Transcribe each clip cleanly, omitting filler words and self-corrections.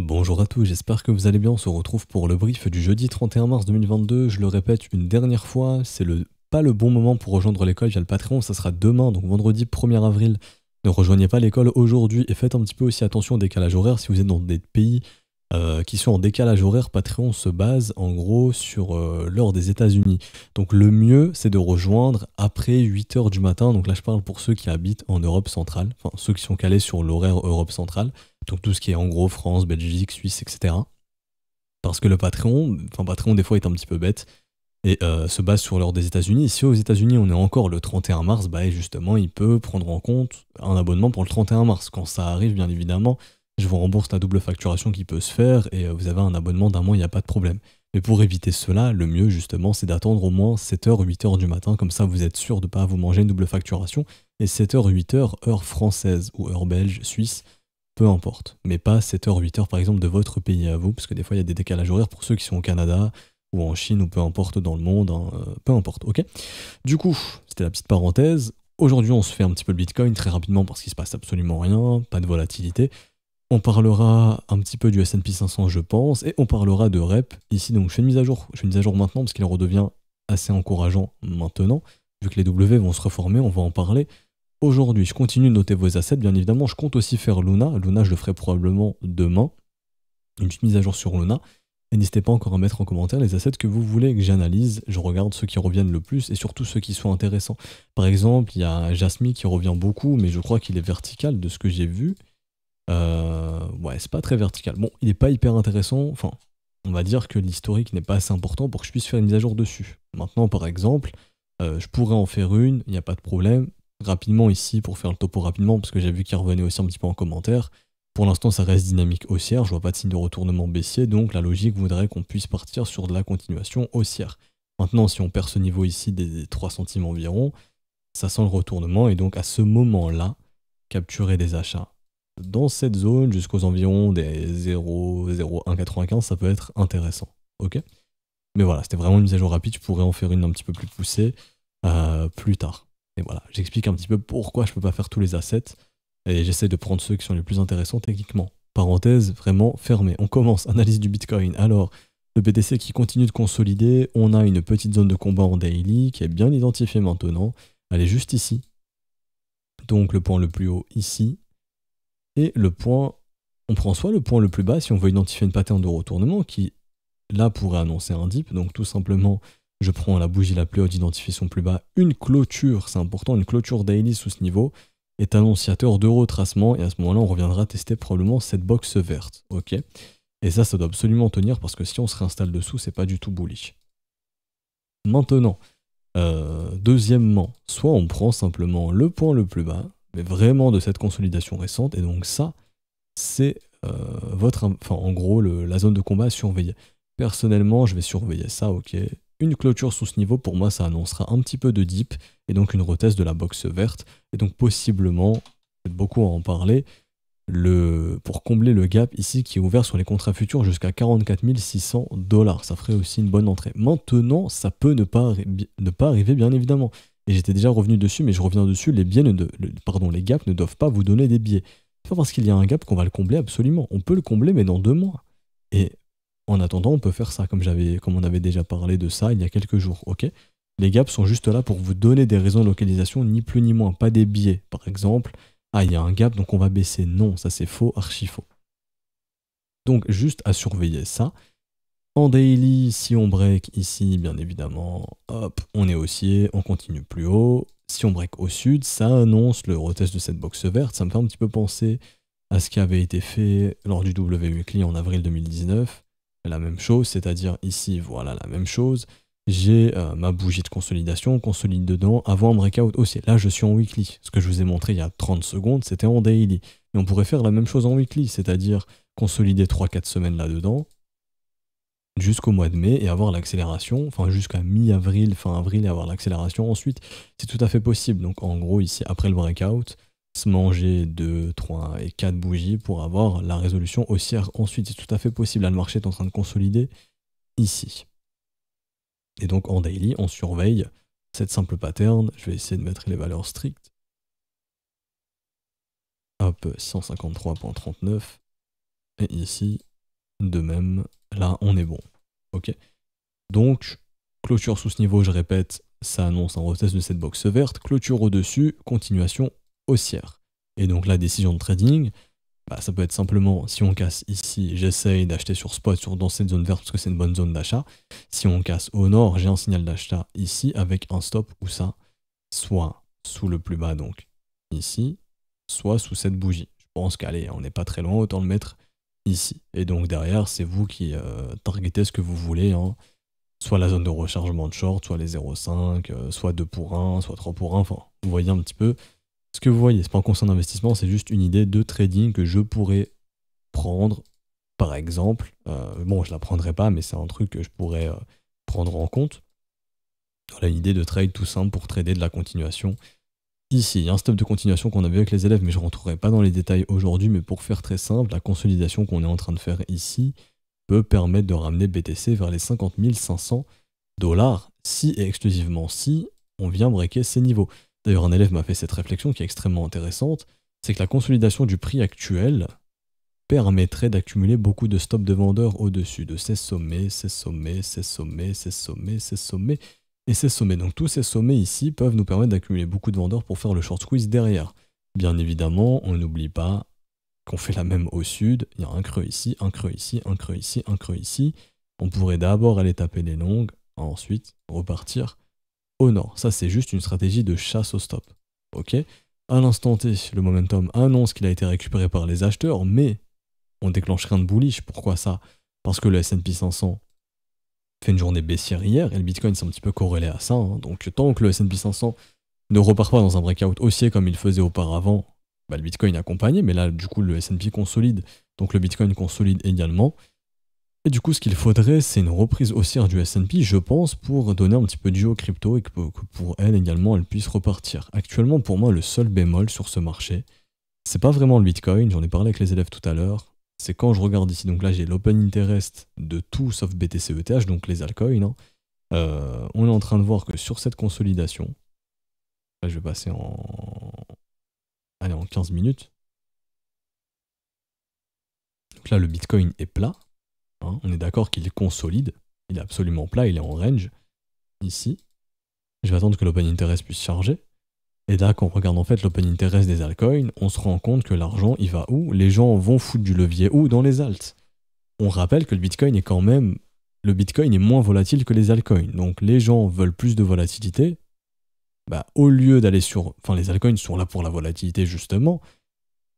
Bonjour à tous, j'espère que vous allez bien. On se retrouve pour le brief du jeudi 31 mars 2022. Je le répète une dernière fois, c'est pas le bon moment pour rejoindre l'école via le Patreon, ça sera demain, donc vendredi 1er avril. Ne rejoignez pas l'école aujourd'hui et faites un petit peu aussi attention au décalage horaire. Si vous êtes dans des pays qui sont en décalage horaire, Patreon se base en gros sur l'heure des États-Unis. Donc le mieux, c'est de rejoindre après 8 h du matin. Donc là, je parle pour ceux qui habitent en Europe centrale, enfin ceux qui sont calés sur l'horaire Europe centrale. Donc tout ce qui est en gros France, Belgique, Suisse, etc. Parce que le Patreon des fois est un petit peu bête et se base sur l'heure des États-Unis. Et si aux États-Unis on est encore le 31 mars, bah justement il peut prendre en compte un abonnement pour le 31 mars. Quand ça arrive, bien évidemment, je vous rembourse la double facturation qui peut se faire et vous avez un abonnement d'un mois, il n'y a pas de problème. Mais pour éviter cela, le mieux justement c'est d'attendre au moins 7 h, 8 h du matin, comme ça vous êtes sûr de ne pas vous manger une double facturation. Et 7 h, 8 h, heure française ou heure belge, suisse, peu importe, mais pas 7 h, 8 h par exemple de votre pays à vous, parce que des fois il y a des décalages horaires pour ceux qui sont au Canada ou en Chine ou peu importe dans le monde, hein, peu importe, ok. Du coup, c'était la petite parenthèse. Aujourd'hui on se fait un petit peu le Bitcoin très rapidement parce qu'il se passe absolument rien, pas de volatilité. On parlera un petit peu du S&P 500 je pense, et on parlera de REP ici, donc je fais une mise à jour maintenant parce qu'il redevient assez encourageant maintenant, vu que les W vont se reformer, on va en parler. Aujourd'hui, je continue de noter vos assets, bien évidemment. Je compte aussi faire Luna. Luna, je le ferai probablement demain. Une petite mise à jour sur Luna. Et n'hésitez pas encore à mettre en commentaire les assets que vous voulez que j'analyse. Je regarde ceux qui reviennent le plus et surtout ceux qui sont intéressants. Par exemple, il y a Jasmine qui revient beaucoup, mais je crois qu'il est vertical de ce que j'ai vu. Ouais, c'est pas très vertical. Bon, il est pas hyper intéressant. Enfin, on va dire que l'historique n'est pas assez important pour que je puisse faire une mise à jour dessus. Maintenant, par exemple, je pourrais en faire une, il n'y a pas de problème. Rapidement ici, pour faire le topo rapidement, parce que j'ai vu qu'il revenait aussi un petit peu en commentaire. Pour l'instant, ça reste dynamique haussière, je vois pas de signe de retournement baissier, donc la logique voudrait qu'on puisse partir sur de la continuation haussière. Maintenant, si on perd ce niveau ici des 3 centimes environ, ça sent le retournement, et donc à ce moment-là, capturer des achats dans cette zone jusqu'aux environs des 0,0195, ça peut être intéressant, ok. Mais voilà, c'était vraiment une mise à jour rapide, je pourrais en faire une un petit peu plus poussée plus tard. Et voilà, j'explique un petit peu pourquoi je peux pas faire tous les assets, et j'essaie de prendre ceux qui sont les plus intéressants techniquement. Parenthèse vraiment fermée. On commence, analyse du Bitcoin. Alors, le BTC qui continue de consolider, on a une petite zone de combat en daily qui est bien identifiée maintenant. Elle est juste ici. Donc le point le plus haut ici. Et le point, on prend soit le point le plus bas si on veut identifier une pattern de retournement qui, là, pourrait annoncer un dip. Donc tout simplement, je prends la bougie la plus haute, d'identifier son plus bas. Une clôture, c'est important, une clôture daily sous ce niveau est annonciateur de retracement. Et à ce moment-là, on reviendra tester probablement cette box verte. Ok. Et ça doit absolument tenir parce que si on se réinstalle dessous, c'est pas du tout bullish. Maintenant, deuxièmement, soit on prend simplement le point le plus bas, mais vraiment de cette consolidation récente, et donc ça, c'est en gros, la zone de combat à surveiller. Personnellement, je vais surveiller ça, ok. Une clôture sous ce niveau, pour moi, ça annoncera un petit peu de dip, et donc une retest de la box verte, et donc possiblement, peut-être beaucoup à en parler, pour combler le gap ici qui est ouvert sur les contrats futurs jusqu'à 44 600 $. Ça ferait aussi une bonne entrée. Maintenant, ça peut ne pas arriver, bien évidemment. Et j'étais déjà revenu dessus, mais je reviens dessus, les gaps ne doivent pas vous donner des biais. C'est pas parce qu'il y a un gap qu'on va le combler absolument. On peut le combler, mais dans 2 mois. Et en attendant, on peut faire ça, comme on avait déjà parlé de ça il y a quelques jours, ok. Les gaps sont juste là pour vous donner des raisons de localisation, ni plus ni moins, pas des biais. Par exemple, ah, il y a un gap, donc on va baisser. Non, ça c'est faux, archi faux. Donc juste à surveiller ça. En daily, si on break ici, bien évidemment, hop, on est haussier, on continue plus haut. Si on break au sud, ça annonce le retest de cette box verte. Ça me fait un petit peu penser à ce qui avait été fait lors du W Weekly en avril 2019. La même chose, c'est-à-dire ici, voilà la même chose. J'ai ma bougie de consolidation, on consolide dedans avant un breakout aussi. Là, je suis en weekly. Ce que je vous ai montré il y a 30 secondes, c'était en daily. Mais on pourrait faire la même chose en weekly, c'est-à-dire consolider 3-4 semaines là-dedans, jusqu'au mois de mai et avoir l'accélération, enfin jusqu'à mi-avril, fin avril et avoir l'accélération ensuite, c'est tout à fait possible. Donc en gros ici, après le breakout, se manger 2, 3 et 4 bougies pour avoir la résolution haussière ensuite, c'est tout à fait possible. Là le marché est en train de consolider ici. Et donc en daily, on surveille cette simple pattern. Je vais essayer de mettre les valeurs strictes. Hop, 153.39. Et ici, de même, là, on est bon. Ok. Donc, clôture sous ce niveau, je répète, ça annonce un retest de cette box verte. Clôture au-dessus, continuation haussière. Et donc, la décision de trading, bah, ça peut être simplement, si on casse ici, j'essaye d'acheter sur spot dans cette zone verte parce que c'est une bonne zone d'achat. Si on casse au nord, j'ai un signal d'achat ici avec un stop où ça, soit sous le plus bas, donc ici, soit sous cette bougie. Je pense qu'allez, on n'est pas très loin, autant le mettre ici. Et donc derrière, c'est vous qui targetez ce que vous voulez, hein. Soit la zone de rechargement de short, soit les 0,5, soit 2 pour 1, soit 3 pour 1, enfin, vous voyez un petit peu ce que vous voyez. C'est pas un conseil d'investissement, c'est juste une idée de trading que je pourrais prendre, par exemple. Bon, je la prendrai pas, mais c'est un truc que je pourrais prendre en compte. Voilà, une idée de trade tout simple pour trader de la continuation. Ici, il y a un stop de continuation qu'on a vu avec les élèves, mais je ne rentrerai pas dans les détails aujourd'hui, mais pour faire très simple, la consolidation qu'on est en train de faire ici peut permettre de ramener BTC vers les 50 500 $, si et exclusivement si on vient breaker ces niveaux. D'ailleurs, un élève m'a fait cette réflexion qui est extrêmement intéressante, c'est que la consolidation du prix actuel permettrait d'accumuler beaucoup de stops de vendeurs au-dessus de ces sommets, ces sommets, ces sommets, ces sommets, ces sommets, et ces sommets. Donc tous ces sommets ici peuvent nous permettre d'accumuler beaucoup de vendeurs pour faire le short squeeze derrière. Bien évidemment, on n'oublie pas qu'on fait la même au sud. Il y a un creux ici, un creux ici, un creux ici, un creux ici. On pourrait d'abord aller taper les longues, ensuite repartir au nord. Ça, c'est juste une stratégie de chasse au stop. Ok. À l'instant T, le momentum annonce qu'il a été récupéré par les acheteurs, mais on déclenche rien de bullish. Pourquoi ça? Parce que le S&P 500 fait une journée baissière hier, et le Bitcoin c'est un petit peu corrélé à ça, hein. Donc tant que le S&P 500 ne repart pas dans un breakout haussier comme il faisait auparavant, bah, le Bitcoin accompagné, mais là du coup le S&P consolide, donc le Bitcoin consolide également. Et du coup ce qu'il faudrait c'est une reprise haussière du S&P, je pense, pour donner un petit peu de jus aux crypto et que pour elle également elle puisse repartir. Actuellement pour moi le seul bémol sur ce marché, c'est pas vraiment le Bitcoin, j'en ai parlé avec les élèves tout à l'heure, c'est quand je regarde ici, donc là j'ai l'open interest de tout sauf BTC ETH, donc les altcoins, hein. On est en train de voir que sur cette consolidation, là je vais passer en 15 minutes. Donc là le Bitcoin est plat, hein. On est d'accord qu'il est consolide, il est absolument plat, il est en range, ici. Je vais attendre que l'open interest puisse charger. Et là, quand on regarde en fait l'open interest des altcoins, on se rend compte que l'argent, il va où? Les gens vont foutre du levier où? Dans les alts. On rappelle que le Bitcoin est quand même... Le Bitcoin est moins volatile que les altcoins. Donc les gens veulent plus de volatilité. Bah, au lieu d'aller sur... Enfin, les altcoins sont là pour la volatilité, justement.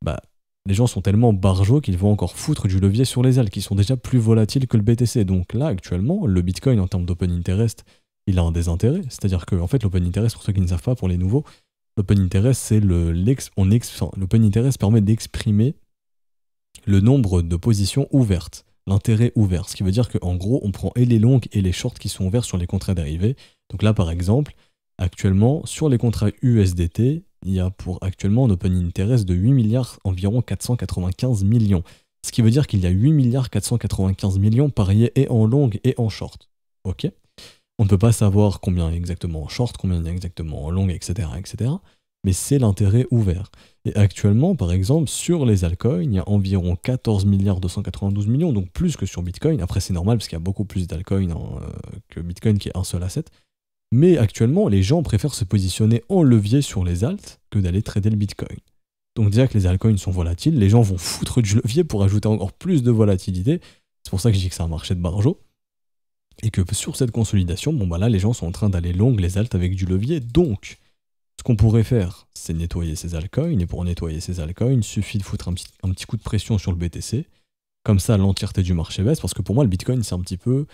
Bah, les gens sont tellement barjots qu'ils vont encore foutre du levier sur les alts, qui sont déjà plus volatiles que le BTC. Donc là, actuellement, le Bitcoin, en termes d'open interest, il a un désintérêt. C'est-à-dire que, en fait, l'open interest, pour ceux qui ne savent pas, pour les nouveaux, l'open interest, c'est l'open interest permet d'exprimer le nombre de positions ouvertes, l'intérêt ouvert. Ce qui veut dire qu'en gros, on prend et les longues et les shorts qui sont ouverts sur les contrats dérivés. Donc là, par exemple, actuellement, sur les contrats USDT, il y a pour actuellement un open interest de 8 milliards environ 495 millions. Ce qui veut dire qu'il y a 8 milliards 495 millions pariés et en longue et en short. Ok ? On ne peut pas savoir combien est exactement en short, combien il y a exactement en long, etc., etc. Mais c'est l'intérêt ouvert. Et actuellement, par exemple, sur les altcoins, il y a environ 14 milliards 292 millions, donc plus que sur Bitcoin. Après, c'est normal parce qu'il y a beaucoup plus d'altcoins que Bitcoin qui est un seul asset. Mais actuellement, les gens préfèrent se positionner en levier sur les alts que d'aller trader le Bitcoin. Donc déjà que les altcoins sont volatiles, les gens vont foutre du levier pour ajouter encore plus de volatilité. C'est pour ça que je dis que c'est un marché de barjots. Et que sur cette consolidation, bon bah là les gens sont en train d'aller long les alts avec du levier, donc ce qu'on pourrait faire, c'est nettoyer ces altcoins, et pour nettoyer ces altcoins, il suffit de foutre un petit coup de pression sur le BTC, comme ça l'entièreté du marché baisse, parce que pour moi le Bitcoin c'est un petit peu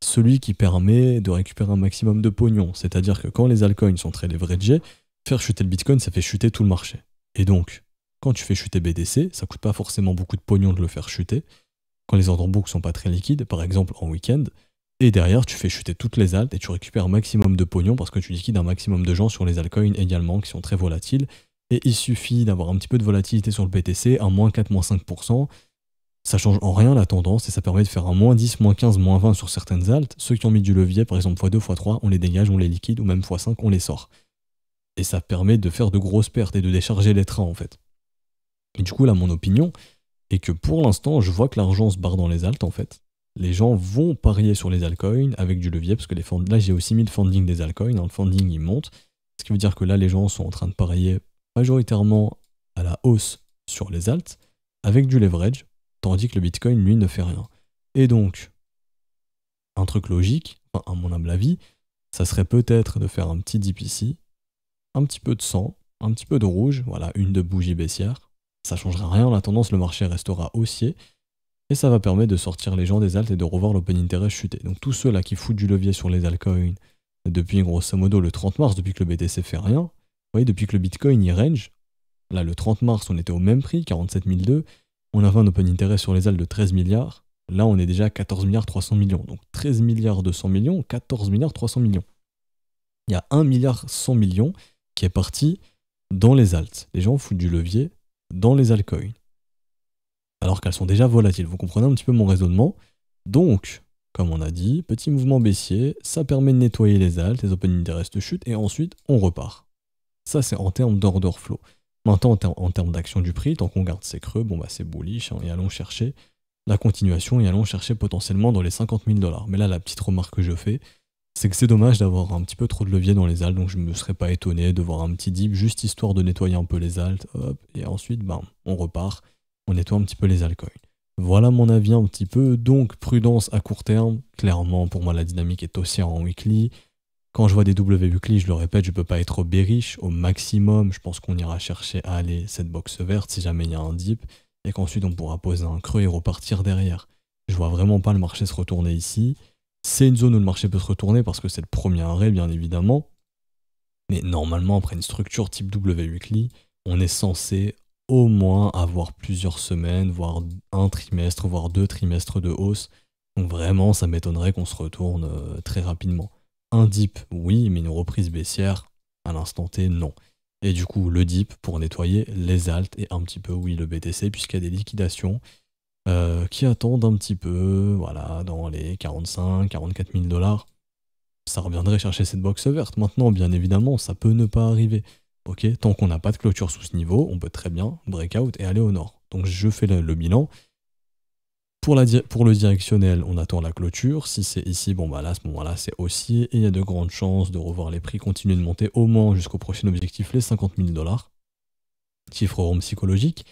celui qui permet de récupérer un maximum de pognon, c'est-à-dire que quand les altcoins sont très leveragés, faire chuter le Bitcoin ça fait chuter tout le marché. Et donc, quand tu fais chuter BTC, ça coûte pas forcément beaucoup de pognon de le faire chuter, quand les ordres book sont pas très liquides, par exemple en week-end. Et derrière, tu fais chuter toutes les alts et tu récupères un maximum de pognon parce que tu liquides un maximum de gens sur les altcoins également qui sont très volatiles. Et il suffit d'avoir un petit peu de volatilité sur le BTC, un moins 4, moins 5%. Ça change en rien la tendance et ça permet de faire un moins 10, moins 15, moins 20 sur certaines alts. Ceux qui ont mis du levier, par exemple x2, x3, on les dégage, on les liquide ou même x5, on les sort. Et ça permet de faire de grosses pertes et de décharger les trains en fait. Et du coup, là, mon opinion, et que pour l'instant, je vois que l'argent se barre dans les alts en fait. Les gens vont parier sur les altcoins avec du levier, parce que là j'ai aussi mis le funding des altcoins, hein, le funding il monte, ce qui veut dire que là les gens sont en train de parier majoritairement à la hausse sur les alts, avec du leverage, tandis que le Bitcoin lui ne fait rien. Et donc, un truc logique, enfin, à mon humble avis, ça serait peut-être de faire un petit dip ici, un petit peu de sang, un petit peu de rouge, voilà, une de bougie baissière. Ça changera rien, la tendance, le marché restera haussier. Et ça va permettre de sortir les gens des alts et de revoir l'open interest chuter. Donc tous ceux là qui foutent du levier sur les altcoins depuis grosso modo le 30 mars, depuis que le BTC fait rien, vous voyez, depuis que le Bitcoin y range, là le 30 mars on était au même prix, 47 002, on avait un open interest sur les alts de 13 milliards, là on est déjà à 14 milliards 300 millions. Donc 13 milliards 200 millions, 14 milliards 300 millions. Il y a 1 milliard 100 millions qui est parti dans les alts. Les gens foutent du levier dans les altcoins, alors qu'elles sont déjà volatiles. Vous comprenez un petit peu mon raisonnement. Donc, comme on a dit, petit mouvement baissier, ça permet de nettoyer les alts, les open interest chutent, et ensuite on repart. Ça c'est en termes d'order flow. Maintenant en termes d'action du prix, tant qu'on garde ces creux, bon bah c'est bullish, hein, et allons chercher la continuation, et allons chercher potentiellement dans les 50 000 $. Mais là la petite remarque que je fais, c'est que c'est dommage d'avoir un petit peu trop de levier dans les alts, donc je ne me serais pas étonné de voir un petit dip, juste histoire de nettoyer un peu les alts, hop, et ensuite ben, on repart, on nettoie un petit peu les altcoins. Voilà mon avis un petit peu, donc prudence à court terme, clairement pour moi la dynamique est haussière en weekly. Quand je vois des W weekly, je le répète, je peux pas être bearish, au maximum je pense qu'on ira chercher à aller cette box verte si jamais il y a un dip, et qu'ensuite on pourra poser un creux et repartir derrière. Je vois vraiment pas le marché se retourner ici. C'est une zone où le marché peut se retourner parce que c'est le premier arrêt, bien évidemment. Mais normalement, après une structure type W weekly, on est censé au moins avoir plusieurs semaines, voire un trimestre, voire 2 trimestres de hausse. Donc vraiment, ça m'étonnerait qu'on se retourne très rapidement. Un dip, oui, mais une reprise baissière, à l'instant T, non. Et du coup, le dip pour nettoyer les alts et un petit peu, oui, le BTC, puisqu'il y a des liquidations. Qui attendent un petit peu, voilà, dans les 45, 44 000 $. Ça reviendrait chercher cette box verte. Maintenant, bien évidemment, ça peut ne pas arriver. Ok, tant qu'on n'a pas de clôture sous ce niveau, on peut très bien breakout et aller au nord. Donc je fais le bilan. Pour le directionnel, on attend la clôture. Si c'est ici, bon bah là, à ce moment-là, c'est haussier et il y a de grandes chances de revoir les prix continuer de monter au moins jusqu'au prochain objectif, les 50 000 $. Chiffre rond psychologique.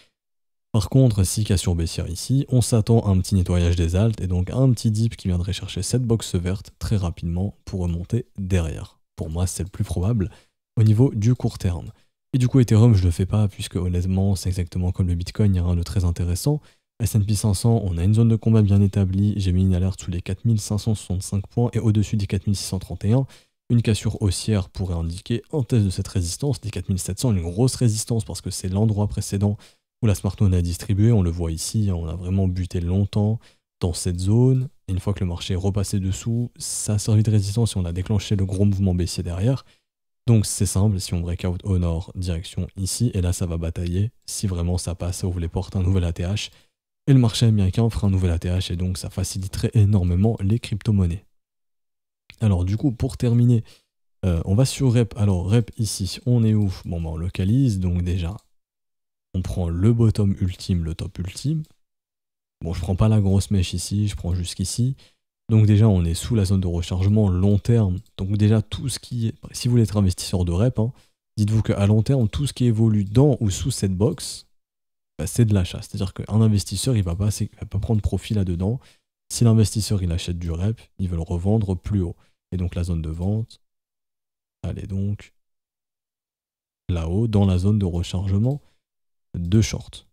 Par contre, si cassure baissière ici, on s'attend à un petit nettoyage des alts et donc à un petit dip qui viendrait chercher cette box verte très rapidement pour remonter derrière. Pour moi, c'est le plus probable au niveau du court terme. Et du coup, Ethereum, je le fais pas puisque honnêtement, c'est exactement comme le Bitcoin, il y a rien de très intéressant. S&P 500, on a une zone de combat bien établie, j'ai mis une alerte sous les 4565 points et au-dessus des 4631. Une cassure haussière pourrait indiquer un test de cette résistance, des 4700, une grosse résistance parce que c'est l'endroit précédent où la smart money a distribué, on le voit ici, on a vraiment buté longtemps dans cette zone. Et une fois que le marché est repassé dessous, ça a servi de résistance et on a déclenché le gros mouvement baissier derrière. Donc c'est simple, si on breakout au nord, direction ici, et là ça va batailler. Si vraiment ça passe, ça ouvre les portes un nouvel ATH. Et le marché américain fera un nouvel ATH et donc ça faciliterait énormément les crypto-monnaies. Alors du coup, pour terminer, on va sur REP. Alors REP ici, on est où? Bon bah on localise, donc déjà... On prend le bottom ultime, le top ultime. Bon, je prends pas la grosse mèche ici, je prends jusqu'ici. Donc déjà, on est sous la zone de rechargement long terme. Donc déjà, tout ce qui est... Si vous voulez être investisseur de rep, hein, dites-vous qu'à long terme, tout ce qui évolue dans ou sous cette box, bah, c'est de l'achat. C'est-à-dire qu'un investisseur, il va pas prendre profit là-dedans. Si l'investisseur, il achète du rep, il veut le revendre plus haut. Et donc la zone de vente, elle est donc là-haut, dans la zone de rechargement de short.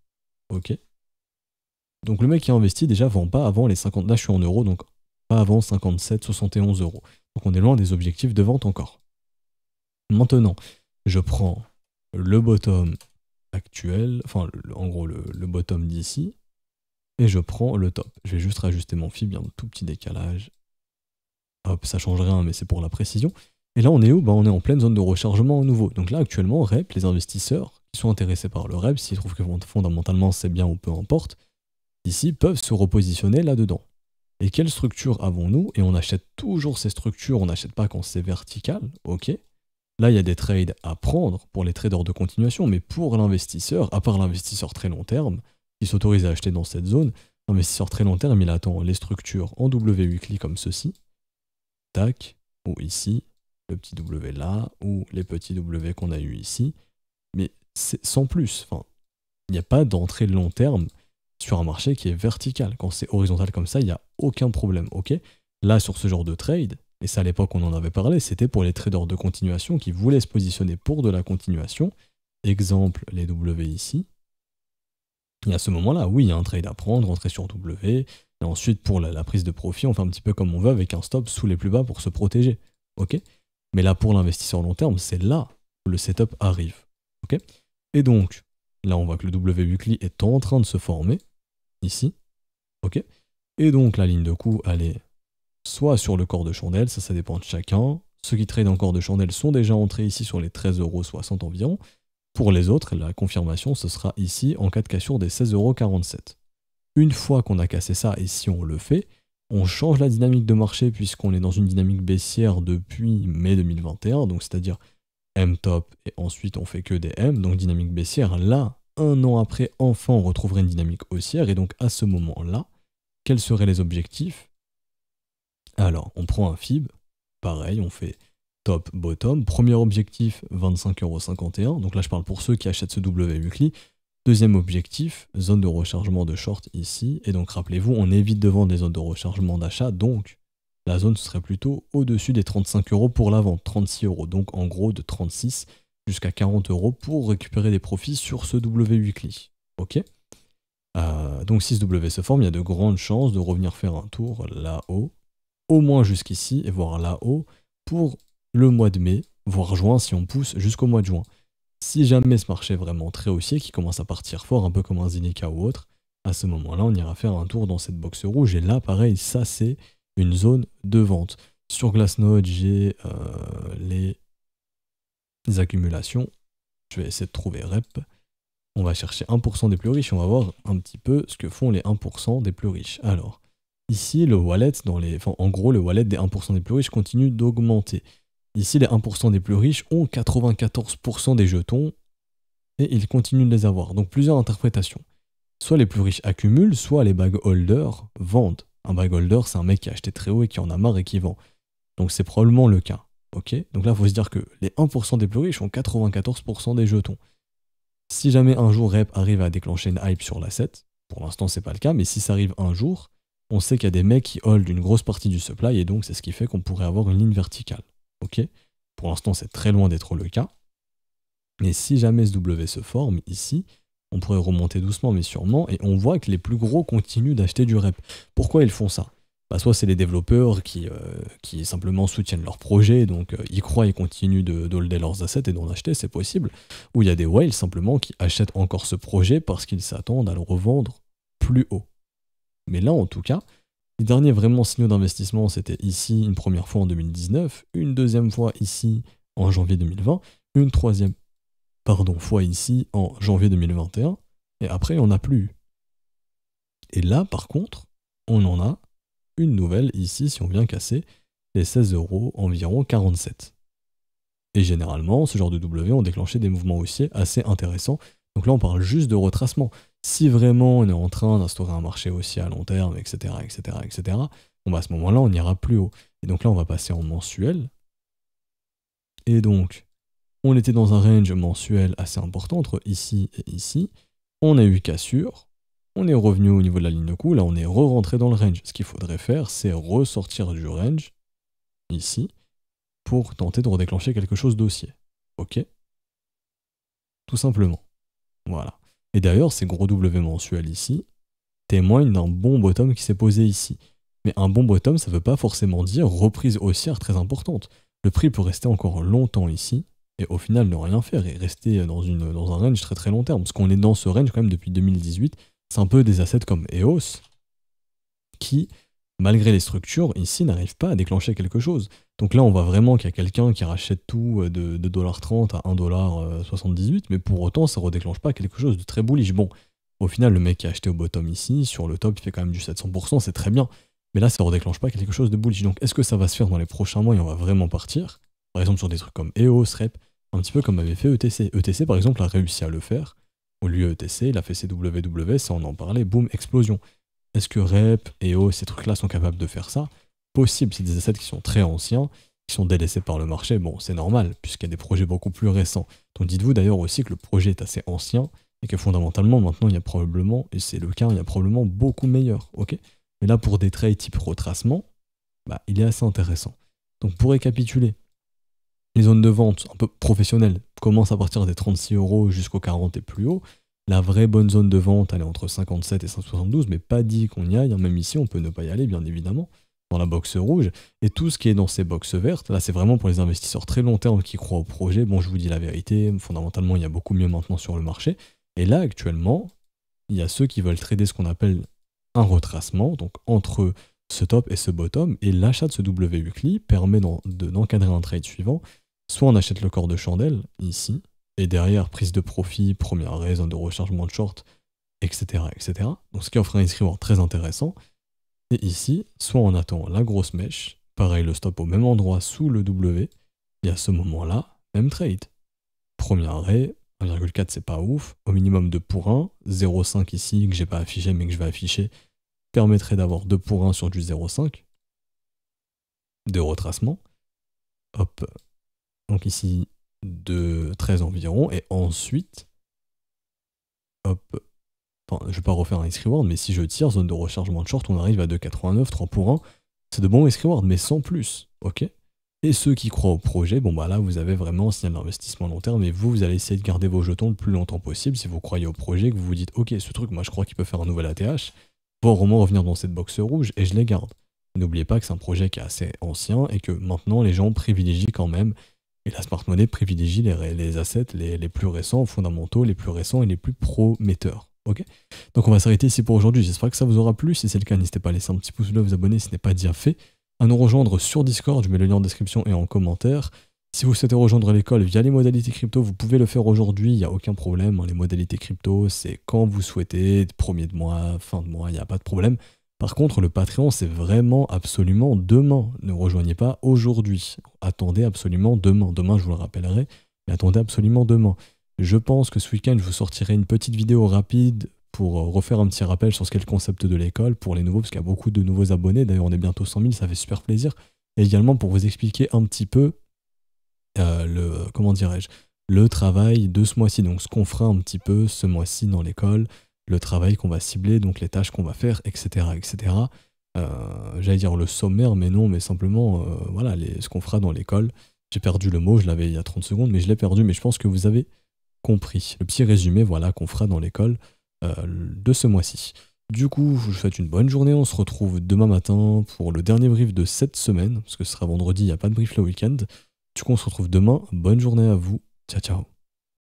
Ok. Donc le mec qui a investi déjà vend pas avant les 50. Là je suis en euros, donc pas avant 57, 71 euros. Donc on est loin des objectifs de vente encore. Maintenant, je prends le bottom actuel, enfin en gros le bottom d'ici, et je prends le top. Je vais juste rajuster mon fib, il y a un tout petit décalage. Hop, ça change rien, mais c'est pour la précision. Et là on est où? Bah, on est en pleine zone de rechargement à nouveau. Donc là actuellement, REP, les investisseurs qui sont intéressés par le REP, s'ils trouvent que fondamentalement c'est bien ou peu importe, ici peuvent se repositionner là-dedans. Et quelle structure avons-nous? Et on achète toujours ces structures, on n'achète pas quand c'est vertical, ok. Là il y a des trades à prendre pour les traders de continuation, mais pour l'investisseur, à part l'investisseur très long terme, qui s'autorise à acheter dans cette zone. Investisseur très long terme, il attend les structures en W weekly comme ceci, tac, ou ici, le petit W là, ou les petits W qu'on a eu ici, mais c'est sans plus. Enfin, il n'y a pas d'entrée long terme sur un marché qui est vertical. Quand c'est horizontal comme ça, il n'y a aucun problème, ok? Là, sur ce genre de trade, et ça à l'époque on en avait parlé, c'était pour les traders de continuation qui voulaient se positionner pour de la continuation. Exemple, les W ici. Et à ce moment-là, oui, il y a un trade à prendre, entrer sur W, et ensuite pour la prise de profit, on fait un petit peu comme on veut avec un stop sous les plus bas pour se protéger, ok? Mais là, pour l'investisseur long terme, c'est là où le setup arrive, ok? Et donc, là, on voit que le W weekly est en train de se former, ici, ok? Et donc, la ligne de coup, elle est soit sur le corps de chandelle, ça dépend de chacun. Ceux qui tradent en corps de chandelle sont déjà entrés ici sur les 13,60 € environ. Pour les autres, la confirmation, ce sera ici en cas de cassure des 16,47 €. Une fois qu'on a cassé ça, et si on le fait, on change la dynamique de marché puisqu'on est dans une dynamique baissière depuis mai 2021, donc c'est-à-dire M top, et ensuite on fait que des M, donc dynamique baissière. Là, un an après, enfin on retrouverait une dynamique haussière, et donc à ce moment-là, quels seraient les objectifs? Alors, on prend un FIB, pareil, on fait top, bottom. Premier objectif, 25,51 €. Donc là, je parle pour ceux qui achètent ce W weekly. Deuxième objectif, zone de rechargement de short ici. Et donc, rappelez-vous, on évite de vendre les zones de rechargement d'achat. Donc, la zone serait plutôt au-dessus des 35 € pour la vente, 36 €. Donc, en gros, de 36 jusqu'à 40 € pour récupérer des profits sur ce W weekly. Ok? Donc, si ce W se forme, il y a de grandes chances de revenir faire un tour là-haut, au moins jusqu'ici, et voire là-haut, pour le mois de mai, voire juin si on pousse jusqu'au mois de juin. Si jamais ce marché est vraiment très haussier, qui commence à partir fort, un peu comme un Zinica ou autre, à ce moment-là, on ira faire un tour dans cette box rouge, et là, pareil, ça c'est une zone de vente. Sur Glassnode, j'ai les accumulations. Je vais essayer de trouver rep. On va chercher 1% des plus riches, on va voir un petit peu ce que font les 1% des plus riches. Alors, ici, le wallet, en gros, le wallet des 1% des plus riches continue d'augmenter. Ici, les 1% des plus riches ont 94% des jetons et ils continuent de les avoir. Donc, plusieurs interprétations. Soit les plus riches accumulent, soit les bag holders vendent. Un bag holder, c'est un mec qui a acheté très haut et qui en a marre et qui vend. Donc, c'est probablement le cas. Ok? Donc là, il faut se dire que les 1% des plus riches ont 94% des jetons. Si jamais un jour Rep arrive à déclencher une hype sur l'asset, pour l'instant, c'est pas le cas, mais si ça arrive un jour, on sait qu'il y a des mecs qui hold une grosse partie du supply et donc c'est ce qui fait qu'on pourrait avoir une ligne verticale. Ok? Pour l'instant, c'est très loin d'être le cas. Mais si jamais ce W se forme ici, on pourrait remonter doucement mais sûrement, et on voit que les plus gros continuent d'acheter du rep. Pourquoi ils font ça? Soit c'est les développeurs qui simplement soutiennent leur projet, donc ils croient et continuent de holder leurs assets et d'en acheter, c'est possible. Ou il y a des whales simplement qui achètent encore ce projet parce qu'ils s'attendent à le revendre plus haut. Mais là, en tout cas, les derniers vraiment signaux d'investissement, c'était ici une première fois en 2019, une deuxième fois ici en janvier 2020, une troisième fois ici en janvier 2021, et après, il n'y en a plus. Et là, par contre, on en a une nouvelle ici si on vient casser les 16 € environ 47. Et généralement, ce genre de W ont déclenché des mouvements haussiers assez intéressants. Donc là, on parle juste de retracement. Si vraiment on est en train d'instaurer un marché haussier à long terme, etc., à ce moment-là, on ira plus haut. Et donc là, on va passer en mensuel. Et donc, on était dans un range mensuel assez important entre ici et ici. On a eu cassure. On est revenu au niveau de la ligne de coup. Là, on est re-rentré dans le range. Ce qu'il faudrait faire, c'est ressortir du range, ici, pour tenter de redéclencher quelque chose d'haussier. Ok? Tout simplement. Voilà. Et d'ailleurs, ces gros W mensuels ici témoignent d'un bon bottom qui s'est posé ici. Mais un bon bottom, ça ne veut pas forcément dire reprise haussière très importante. Le prix peut rester encore longtemps ici, et au final ne rien faire, et rester dans un range très très long terme. Parce qu'on est dans ce range quand même depuis 2018. C'est un peu des assets comme EOS, qui, malgré les structures, ici n'arrivent pas à déclencher quelque chose. Donc là, on voit vraiment qu'il y a quelqu'un qui rachète tout de $30 à 1,78$, mais pour autant, ça ne redéclenche pas quelque chose de très bullish. Bon, au final, le mec qui a acheté au bottom ici, sur le top, il fait quand même du 700%, c'est très bien. Mais là, ça ne redéclenche pas quelque chose de bullish. Donc, est-ce que ça va se faire dans les prochains mois et on va vraiment partir? Par exemple, sur des trucs comme EOS, Rep, un petit peu comme avait fait ETC. ETC, par exemple, a réussi à le faire. Au lieu ETC, il a fait CWW, on en parlait, boum, explosion. Est-ce que Rep, EO, ces trucs-là sont capables de faire ça? Possible, c'est des assets qui sont très anciens, qui sont délaissés par le marché. Bon, c'est normal, puisqu'il y a des projets beaucoup plus récents. Donc dites-vous d'ailleurs aussi que le projet est assez ancien, et que fondamentalement, maintenant, il y a probablement, et c'est le cas, il y a probablement beaucoup meilleur, ok? Mais là, pour des trades type retracement, bah, il est assez intéressant. Donc pour récapituler, les zones de vente un peu professionnelles commencent à partir des 36 € jusqu'aux 40 et plus haut. La vraie bonne zone de vente, elle est entre 57 et 172, mais pas dit qu'on y aille. Même ici, on peut ne pas y aller, bien évidemment, dans la box rouge. Et tout ce qui est dans ces boxes vertes, là, c'est vraiment pour les investisseurs très long terme qui croient au projet. Bon, je vous dis la vérité, fondamentalement, il y a beaucoup mieux maintenant sur le marché. Et là, actuellement, il y a ceux qui veulent trader ce qu'on appelle un retracement, donc entre ce top et ce bottom, et l'achat de ce W weekly permet d'encadrer un trade suivant. Soit on achète le corps de chandelle, ici, et derrière, prise de profit, première arrêt, zone de rechargement de short, etc., etc. Donc ce qui offre un risk-reward très intéressant. Et ici, soit on attend la grosse mèche, pareil, le stop au même endroit sous le W, et à ce moment-là, même trade. Premier arrêt, 1,4 c'est pas ouf, au minimum 2 pour 1, 0,5 ici, que j'ai pas affiché mais que je vais afficher, permettrait d'avoir 2 pour 1 sur du 0,5 de retracement. Hop, donc ici, de 13 environ, et ensuite, hop, enfin, je vais pas refaire un risk reward, mais si je tire, zone de rechargement de short, on arrive à 2,89, 3 pour 1, c'est de bons risk reward, mais sans plus, ok? Et ceux qui croient au projet, bon bah là, vous avez vraiment un signal d'investissement long terme, et vous allez essayer de garder vos jetons le plus longtemps possible, si vous croyez au projet, que vous vous dites, ok, ce truc, moi je crois qu'il peut faire un nouvel ATH, pour au moins revenir dans cette box rouge, et je les garde. N'oubliez pas que c'est un projet qui est assez ancien, et que maintenant, les gens privilégient quand même. Et la smart money privilégie les assets les plus récents, fondamentaux, les plus récents et les plus prometteurs. Ok, donc on va s'arrêter ici pour aujourd'hui. J'espère que ça vous aura plu. Si c'est le cas, n'hésitez pas à laisser un petit pouce bleu, vous abonner si ce n'est pas déjà fait. À nous rejoindre sur Discord, je mets le lien en description et en commentaire. Si vous souhaitez rejoindre l'école via les modalités crypto, vous pouvez le faire aujourd'hui, il n'y a aucun problème. Les modalités crypto, c'est quand vous souhaitez, premier de mois, fin de mois, il n'y a pas de problème. Par contre, le Patreon, c'est vraiment absolument demain. Ne rejoignez pas aujourd'hui. Attendez absolument demain. Demain, je vous le rappellerai, mais attendez absolument demain. Je pense que ce week-end, je vous sortirai une petite vidéo rapide pour refaire un petit rappel sur ce qu'est le concept de l'école pour les nouveaux, parce qu'il y a beaucoup de nouveaux abonnés. D'ailleurs, on est bientôt 100 000, ça fait super plaisir. Et également pour vous expliquer un petit peu comment dirais-je, le travail de ce mois-ci. Donc, ce qu'on fera un petit peu ce mois-ci dans l'école, le travail qu'on va cibler, donc les tâches qu'on va faire, etc. etc. J'allais dire le sommaire, mais non, mais simplement, voilà, ce qu'on fera dans l'école. J'ai perdu le mot, je l'avais il y a 30 secondes, mais je l'ai perdu, mais je pense que vous avez compris. Le petit résumé, voilà, qu'on fera dans l'école de ce mois-ci. Du coup, je vous souhaite une bonne journée, on se retrouve demain matin pour le dernier brief de cette semaine, parce que ce sera vendredi, il n'y a pas de brief le week-end. Du coup, on se retrouve demain, bonne journée à vous, ciao ciao.